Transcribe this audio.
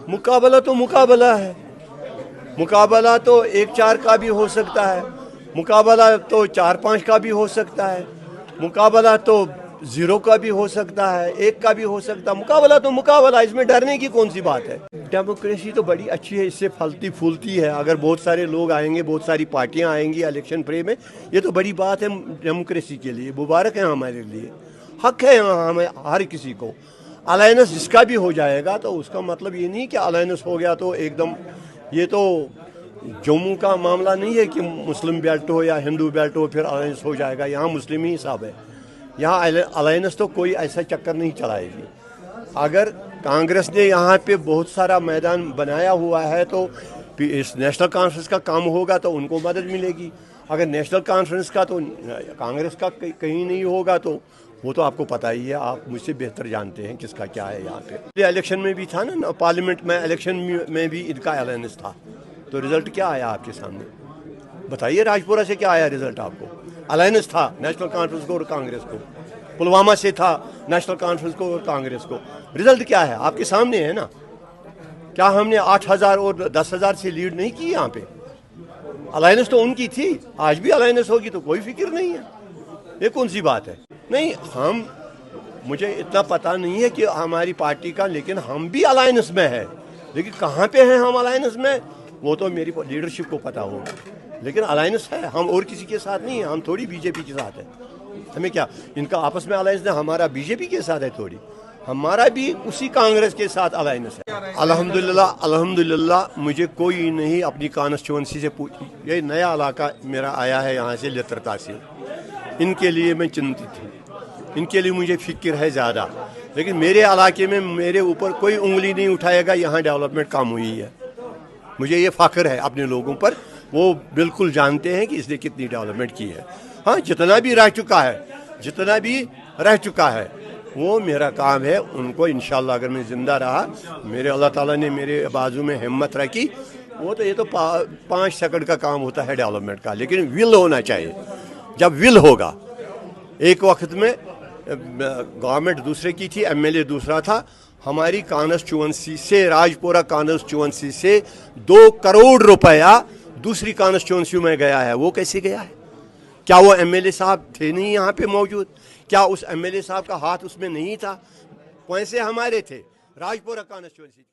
मुकाबला तो मुकाबला है, मुकाबला तो 1-4 का भी हो सकता है, मुकाबला तो 4-5 का भी हो सकता है, मुकाबला तो 0 का भी हो सकता है, 1 का भी हो सकता है। मुकाबला तो मुकाबला, इसमें डरने की कौन सी बात है। डेमोक्रेसी तो बड़ी अच्छी है, इससे फलती फूलती है। अगर बहुत सारे लोग आएंगे, बहुत सारी पार्टियां आएंगी इलेक्शन प्रे में, ये तो बड़ी बात है डेमोक्रेसी के लिए, मुबारक है हमारे लिए, हक है हमें हर किसी को। अलायंस जिसका भी हो जाएगा तो उसका मतलब ये नहीं कि अलायंस हो गया तो एकदम, ये तो जम्मू का मामला नहीं है कि मुस्लिम बेल्ट हो या हिंदू बेल्ट हो फिर अलायंस हो जाएगा। यहाँ मुस्लिम ही हिसाब है, यहाँ अलायंस तो कोई ऐसा चक्कर नहीं चलाएगी। अगर कांग्रेस ने यहाँ पे बहुत सारा मैदान बनाया हुआ है तो इस नेशनल कॉन्फ्रेंस का काम होगा तो उनको मदद मिलेगी। अगर नेशनल कॉन्फ्रेंस का तो कांग्रेस का कहीं नहीं होगा तो वो तो आपको पता ही है, आप मुझसे बेहतर जानते हैं किसका क्या है यहाँ पे। इलेक्शन में भी था ना, पार्लियामेंट में इलेक्शन में भी इनका अलायंस था, तो रिजल्ट क्या आया आपके सामने बताइए। राजपुरा से क्या आया रिजल्ट आपको? अलायंस था नेशनल कॉन्फ्रेंस को और कांग्रेस को, पुलवामा से था नेशनल कॉन्फ्रेंस को और कांग्रेस को। रिजल्ट क्या है आपके सामने है ना। क्या हमने 8,000 और 10,000 से लीड नहीं की यहाँ पे? अलायंस तो उनकी थी, आज भी अलायंस होगी तो कोई फिक्र नहीं है, ये कौन सी बात है। नहीं, हम मुझे इतना पता नहीं है कि हमारी पार्टी का, लेकिन हम भी अलायंस में है, लेकिन कहाँ पे हैं हम अलायंस में वो तो मेरी लीडरशिप को पता होगा। लेकिन अलायंस है, हम और किसी के साथ नहीं है, हम थोड़ी बीजेपी के साथ है। हमें क्या, इनका आपस में अलायंस है, हमारा बीजेपी के साथ है थोड़ी, हमारा भी उसी कांग्रेस के साथ अलायंस है। अल्हम्दुलिल्लाह मुझे कोई नहीं अपनी कॉन्स्टिट्यूंसी से पूछ, ये नया इलाका मेरा आया है यहाँ से लित्रता से, इनके लिए मैं चिंतित हूँ, इनके लिए मुझे फिक्र है ज़्यादा। लेकिन मेरे इलाके में मेरे ऊपर कोई उंगली नहीं उठाएगा, यहाँ डेवलपमेंट कम हुई है, मुझे ये फ़ख्र है अपने लोगों पर। वो बिल्कुल जानते हैं कि इसने कितनी डेवलपमेंट की है। हाँ, जितना भी रह चुका है वो मेरा काम है। उनको इंशाल्लाह अगर मैं ज़िंदा रहा, मेरे अल्लाह ताला ने मेरे बाजू में हिम्मत रखी, वो तो ये तो 5 सेकंड का काम होता है डेवलपमेंट का, लेकिन विल होना चाहिए। जब विल होगा, एक वक्त में गवर्नमेंट दूसरे की थी, एमएलए दूसरा था, हमारी कॉन्स्टिट्यूंसी से, राजपुरा कॉन्स्टिट्यूंसी से 2 करोड़ रुपया दूसरी कॉन्स्टिट्यूंसी में गया है। वो कैसे गया है? क्या वो एमएलए साहब थे नहीं यहाँ पे मौजूद? क्या उस एमएलए साहब का हाथ उसमें नहीं था? पैसे हमारे थे, राजपुरा कॉन्स्टिट्यूंसी।